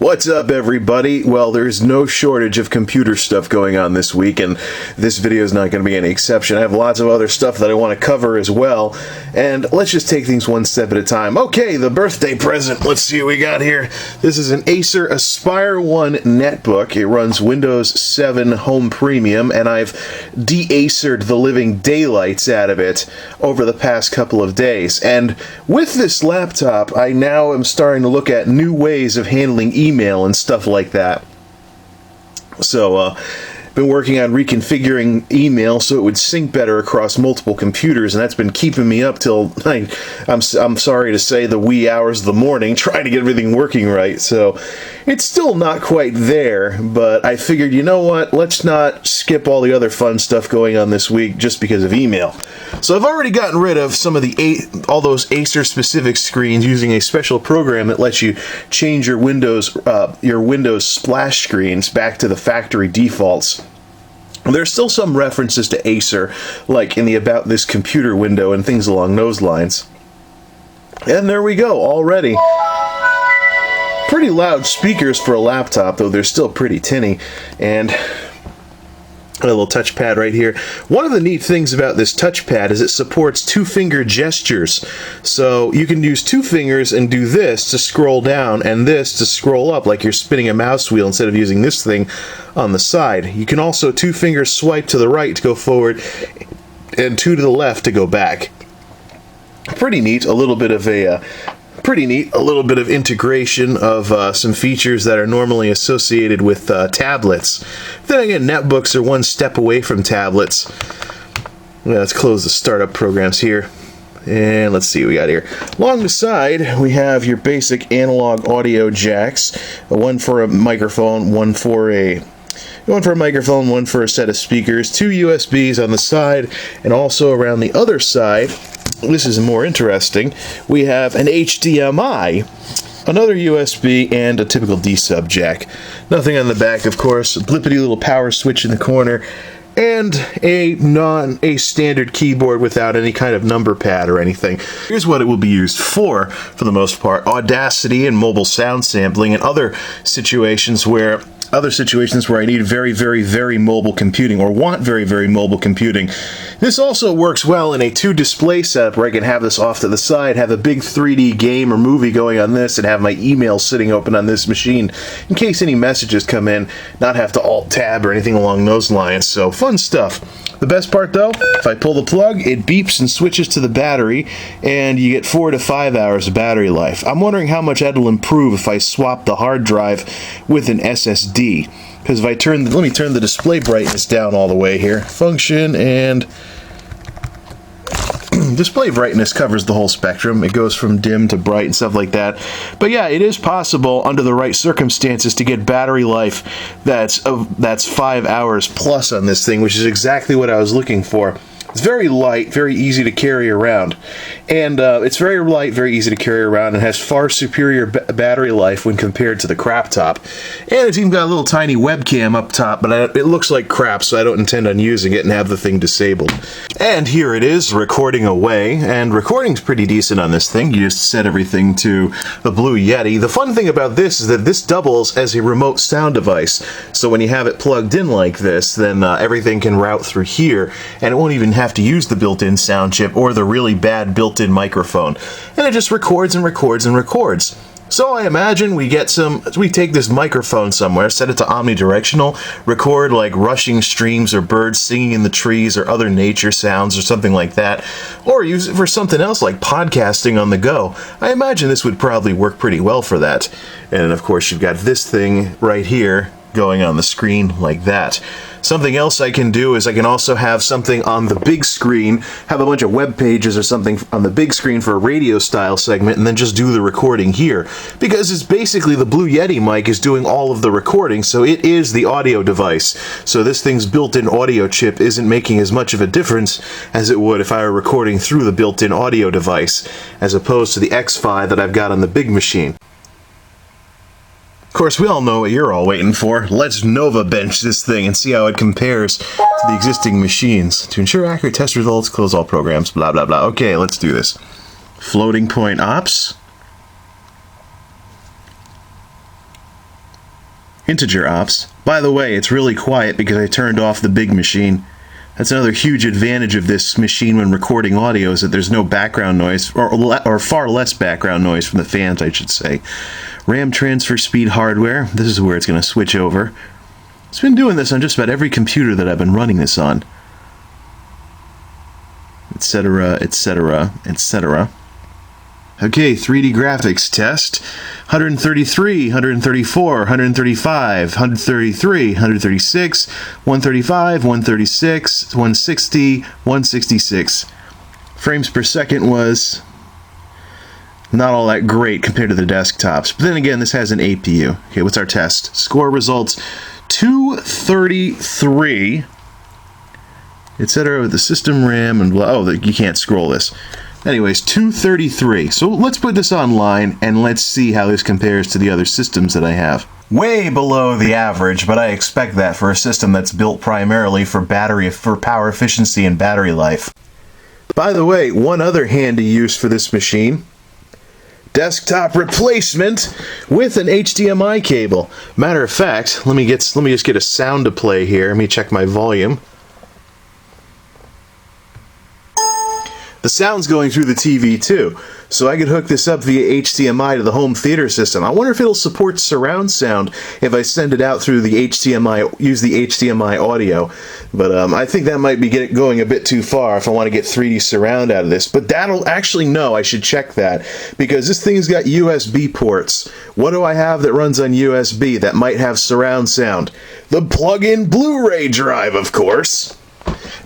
What's up, everybody? Well, there's no shortage of computer stuff going on this week, and this video is not going to be any exception. I have lots of other stuff that I want to cover as well, and let's just take things one step at a time. Okay, the birthday present. Let's see what we got here. This is an Acer Aspire 1 netbook. It runs Windows 7 Home Premium, and I've de-Acered the living daylights out of it over the past couple of days. And with this laptop, I now am starting to look at new ways of handling email and stuff like that. So, been working on reconfiguring email so it would sync better across multiple computers, and that's been keeping me up till I'm sorry to say the wee hours of the morning trying to get everything working right. So it's still not quite there, but I figured, you know what, let's not skip all the other fun stuff going on this week just because of email. So I've already gotten rid of some of all those Acer specific screens using a special program that lets you change your Windows splash screens back to the factory defaults. There's still some references to Acer, like in the About This Computer window and things along those lines. And there we go, already. Pretty loud speakers for a laptop, though they're still pretty tinny. And a little touchpad right here. One of the neat things about this touchpad is it supports two-finger gestures. So you can use two fingers and do this to scroll down and this to scroll up, like you're spinning a mouse wheel instead of using this thing on the side. You can also two-finger swipe to the right to go forward and two to the left to go back. Pretty neat. A little bit of integration of some features that are normally associated with tablets. Then again, netbooks are one step away from tablets. Let's close the startup programs here. And let's see what we got here. Along the side, we have your basic analog audio jacks. One for a microphone, one for a microphone, one for a set of speakers, two USBs on the side, and also around the other side, this is more interesting, we have an HDMI, another USB, and a typical D-sub jack. Nothing on the back, of course, a blippity little power switch in the corner, and a standard keyboard without any kind of number pad or anything. Here's what it will be used for the most part: Audacity and mobile sound sampling, and other situations where I need very, very, very mobile computing, or want very, very mobile computing. This also works well in a two-display setup where I can have this off to the side, have a big 3D game or movie going on this, and have my email sitting open on this machine in case any messages come in, not have to Alt-Tab or anything along those lines. So, fun stuff. The best part, though, if I pull the plug, it beeps and switches to the battery, and you get 4 to 5 hours of battery life. I'm wondering how much that'll improve if I swap the hard drive with an SSD. Because if I let me turn the display brightness down all the way here. Function, and display brightness covers the whole spectrum. It goes from dim to bright and stuff like that. But yeah, it is possible under the right circumstances to get battery life that's 5 hours plus on this thing, which is exactly what I was looking for. It's very light, very easy to carry around. And it's very light, very easy to carry around, and has far superior battery life when compared to the crap top. And it's even got a little tiny webcam up top, but it looks like crap, so I don't intend on using it and have the thing disabled. And here it is, recording away, and recording's pretty decent on this thing. You just set everything to the Blue Yeti. The fun thing about this is that this doubles as a remote sound device. So when you have it plugged in like this, then everything can route through here, and it won't even have to use the built-in sound chip or the really bad built-in microphone, and it just records and records and records. So I imagine we take this microphone somewhere, set it to omnidirectional, record like rushing streams or birds singing in the trees or other nature sounds or something like that, or use it for something else like podcasting on the go. I imagine this would probably work pretty well for that. And of course you've got this thing right here going on the screen like that. Something else I can do is I can also have something on the big screen, have a bunch of web pages or something on the big screen for a radio style segment, and then just do the recording here. Because it's basically the Blue Yeti mic is doing all of the recording, so it is the audio device. So this thing's built-in audio chip isn't making as much of a difference as it would if I were recording through the built-in audio device, as opposed to the X5 that I've got on the big machine. Of course, we all know what you're all waiting for. Let's Nova bench this thing and see how it compares to the existing machines. To ensure accurate test results, close all programs, blah, blah, blah. Okay, let's do this. Floating point ops. integer ops. By the way, it's really quiet because I turned off the big machine. That's another huge advantage of this machine when recording audio, is that there's no background noise, or far less background noise from the fans, I should say. RAM transfer speed hardware, this is where it's going to switch over. It's been doing this on just about every computer that I've been running this on. Etc., etc., etc. Okay, 3D graphics test. 133, 134, 135, 133, 136, 135, 136, 160, 166. Frames per second was not all that great compared to the desktops. But then again, this has an APU. Okay, what's our test? Score results 233, etc. with the system RAM and blah. Oh, you can't scroll this. Anyways, 233. So let's put this online and let's see how this compares to the other systems that I have. Way below the average, but I expect that for a system that's built primarily for power efficiency and battery life. By the way, one other handy use for this machine: desktop replacement with an HDMI cable. Matter of fact, let me just get a sound to play here. Let me check my volume. The sound's going through the TV too, so I could hook this up via HDMI to the home theater system. I wonder if it'll support surround sound if I send it out through the HDMI, use the HDMI audio. But I think that might be going a bit too far if I want to get 3D surround out of this. But that'll actually, no, I should check that, because this thing's got USB ports. What do I have that runs on USB that might have surround sound? The plug-in Blu-ray drive, of course.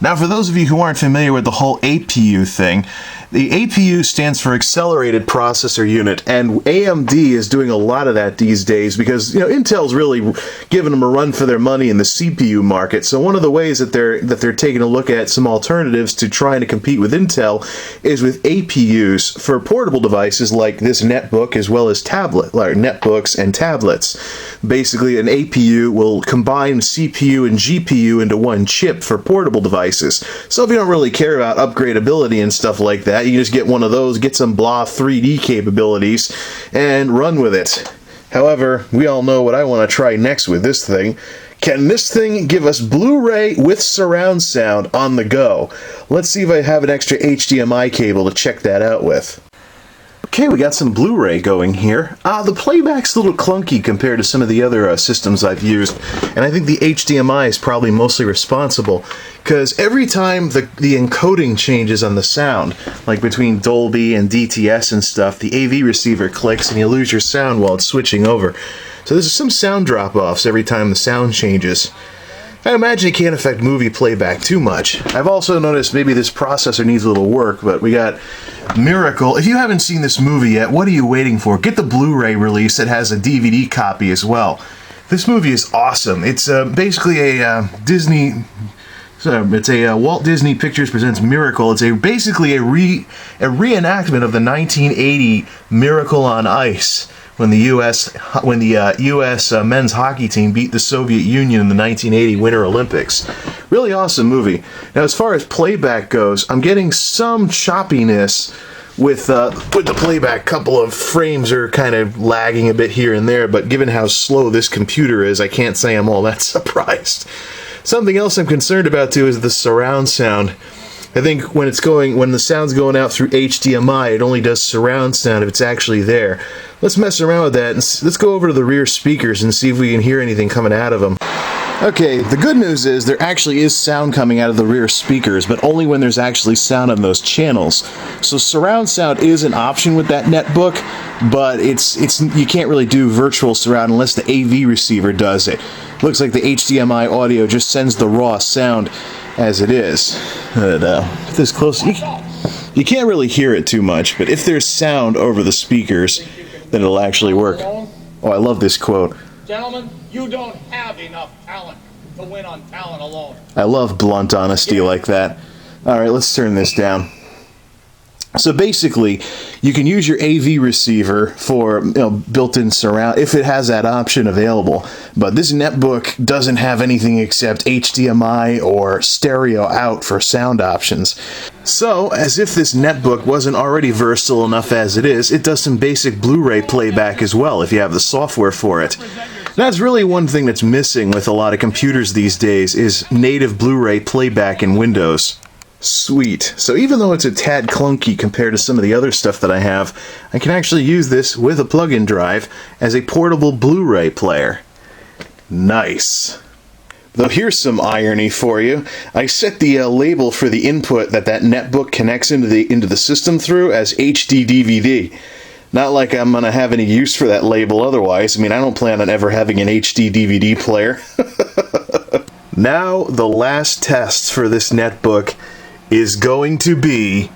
Now, for those of you who aren't familiar with the whole APU thing, the APU stands for Accelerated Processor Unit, and AMD is doing a lot of that these days because, you know, Intel's really giving them a run for their money in the CPU market. So one of the ways that they're taking a look at some alternatives to trying to compete with Intel is with APUs for portable devices like this netbook, as well as netbooks and tablets. Basically, an APU will combine CPU and GPU into one chip for portable devices. So if you don't really care about upgradability and stuff like that, you can just get one of those, get some blah 3D capabilities, and run with it. However, we all know what I want to try next with this thing. Can this thing give us Blu-ray with surround sound on the go? Let's see if I have an extra HDMI cable to check that out with. Okay, we got some Blu-ray going here. The playback's a little clunky compared to some of the other systems I've used, and I think the HDMI is probably mostly responsible, because every time the encoding changes on the sound, like between Dolby and DTS and stuff, the AV receiver clicks and you lose your sound while it's switching over. So there's some sound drop-offs every time the sound changes. I imagine it can't affect movie playback too much. I've also noticed maybe this processor needs a little work, but we got Miracle. If you haven't seen this movie yet, what are you waiting for? Get the Blu-ray release that has a DVD copy as well. This movie is awesome. It's basically a Walt Disney Pictures Presents Miracle. It's basically a reenactment of the 1980 Miracle on Ice, when the U.S. men's hockey team beat the Soviet Union in the 1980 Winter Olympics. Really awesome movie. Now, as far as playback goes, I'm getting some choppiness with the playback. Couple of frames are kind of lagging a bit here and there, but given how slow this computer is, I can't say I'm all that surprised. Something else I'm concerned about too is the surround sound. I think when the sound's going out through HDMI, it only does surround sound if it's actually there. Let's mess around with that, and let's go over to the rear speakers and see if we can hear anything coming out of them. Okay, the good news is there actually is sound coming out of the rear speakers, but only when there's actually sound on those channels. So surround sound is an option with that netbook, but you can't really do virtual surround unless the AV receiver does it. Looks like the HDMI audio just sends the raw sound as it is. This close, you can't really hear it too much, but if there's sound over the speakers, then it'll actually work. Oh, I love this quote. Gentlemen, you don't have enough talent to win on talent alone. I love blunt honesty like that. Alright, let's turn this down. So basically, you can use your AV receiver for built-in surround if it has that option available. But this netbook doesn't have anything except HDMI or stereo out for sound options. So, as if this netbook wasn't already versatile enough as it is, it does some basic Blu-ray playback as well if you have the software for it. That's really one thing that's missing with a lot of computers these days is native Blu-ray playback in Windows. Sweet. So even though it's a tad clunky compared to some of the other stuff that I have, I can actually use this with a plug-in drive as a portable Blu-ray player. Nice. Though here's some irony for you. I set the label for the input that netbook connects into the system through as HD DVD. Not like I'm going to have any use for that label otherwise. I mean, I don't plan on ever having an HD DVD player. Now, the last test for this netbook is going to be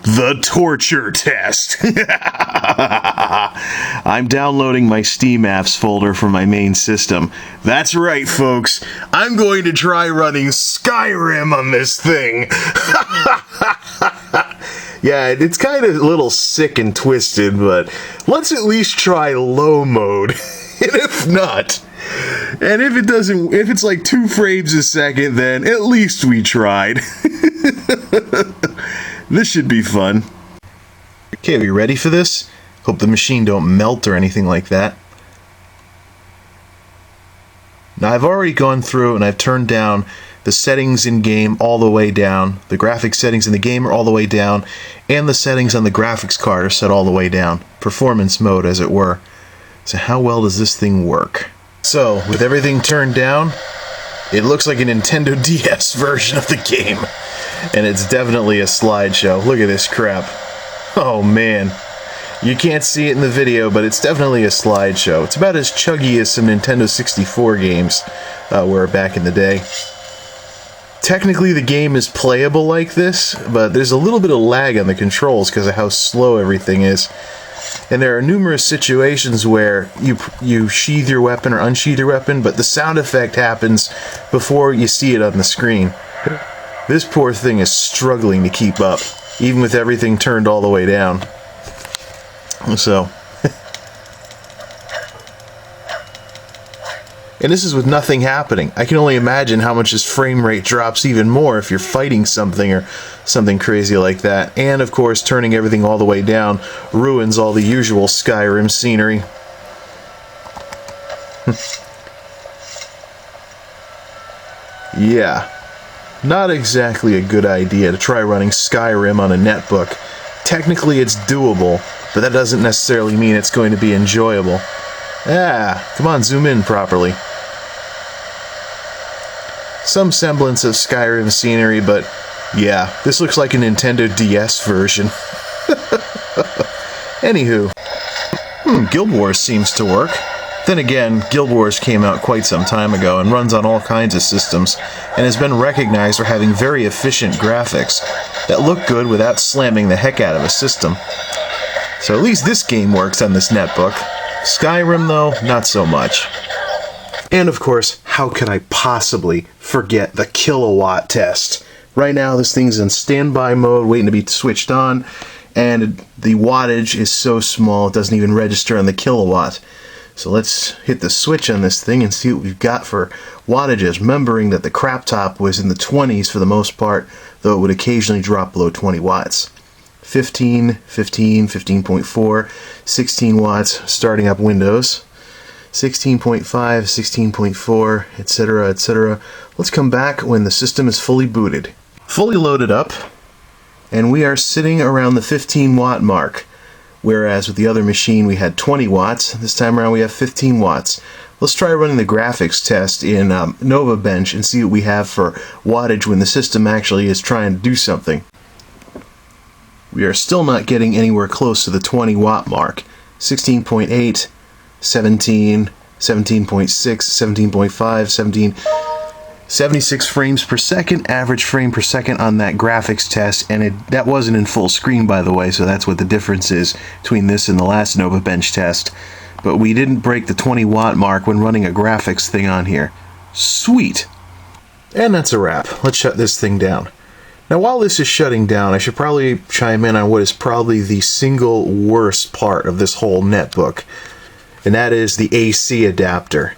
the torture test. I'm downloading my Steam apps folder from my main system. That's right, folks. I'm going to try running Skyrim on this thing. Yeah, it's kind of a little sick and twisted, but let's at least try low mode. And if not, and if it's like 2 frames a second, then at least we tried. This should be fun. Okay, are you ready for this? Hope the machine don't melt or anything like that. Now I've already gone through and I've turned down the settings in game all the way down. The graphics settings in the game are all the way down, and the settings on the graphics card are set all the way down. Performance mode, as it were. So how well does this thing work? So, with everything turned down, it looks like a Nintendo DS version of the game. And it's definitely a slideshow. Look at this crap. Oh man. You can't see it in the video, but it's definitely a slideshow. It's about as chuggy as some Nintendo 64 games were back in the day. Technically the game is playable like this, but there's a little bit of lag on the controls because of how slow everything is. And there are numerous situations where you sheathe your weapon or unsheathe your weapon, but the sound effect happens before you see it on the screen. This poor thing is struggling to keep up, even with everything turned all the way down. So... And this is with nothing happening. I can only imagine how much his frame rate drops even more if you're fighting something or something crazy like that. And of course, turning everything all the way down ruins all the usual Skyrim scenery. Yeah, not exactly a good idea to try running Skyrim on a netbook. Technically it's doable, but that doesn't necessarily mean it's going to be enjoyable. Ah, come on, zoom in properly. Some semblance of Skyrim scenery, but yeah, this looks like a Nintendo DS version. Anywho, Guild Wars seems to work. Then again, Guild Wars came out quite some time ago and runs on all kinds of systems, and has been recognized for having very efficient graphics that look good without slamming the heck out of a system. So at least this game works on this netbook. Skyrim, though, not so much. And of course, how could I possibly forget the kilowatt test? Right now, this thing's in standby mode, waiting to be switched on, and the wattage is so small it doesn't even register on the kilowatt. So let's hit the switch on this thing and see what we've got for wattages, remembering that the crap top was in the 20s for the most part, though it would occasionally drop below 20 watts. 15, 15, 15.4, 16 watts starting up Windows, 16.5, 16.4, etc., etc. Let's come back when the system is fully booted. Fully loaded up, and we are sitting around the 15 watt mark, whereas with the other machine we had 20 watts. This time around we have 15 watts. Let's try running the graphics test in Nova Bench and see what we have for wattage when the system actually is trying to do something. We are still not getting anywhere close to the 20 watt mark. 16.8, 17, 17.6, 17.5, 17, 76 frames per second, average frame per second on that graphics test, and that wasn't in full screen, by the way, so that's what the difference is between this and the last Nova Bench test. But we didn't break the 20 watt mark when running a graphics thing on here. Sweet! And that's a wrap. Let's shut this thing down. Now, while this is shutting down, I should probably chime in on what is probably the single worst part of this whole netbook, and that is the AC adapter.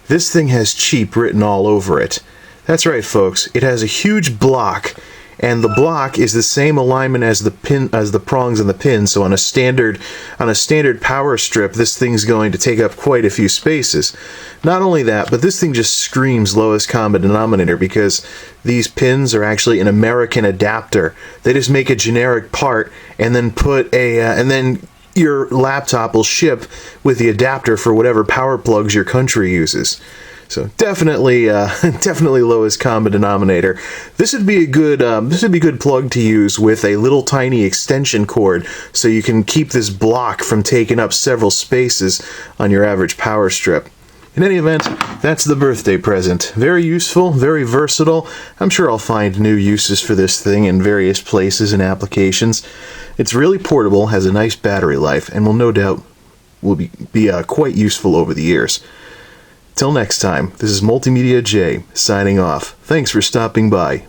This thing has cheap written all over it. That's right, folks. It has a huge block, and the block is the same alignment as the prongs and the pins. So on a standard power strip, this thing's going to take up quite a few spaces. Not only that, but this thing just screams lowest common denominator, because these pins are actually an American adapter. They just make a generic part and then put and then your laptop will ship with the adapter for whatever power plugs your country uses. So definitely lowest common denominator. This would be a good plug to use with a little tiny extension cord, so you can keep this block from taking up several spaces on your average power strip. In any event, that's the birthday present. Very useful, very versatile. I'm sure I'll find new uses for this thing in various places and applications. It's really portable, has a nice battery life, and will no doubt be quite useful over the years. Till next time, this is MultimediaJay signing off. Thanks for stopping by.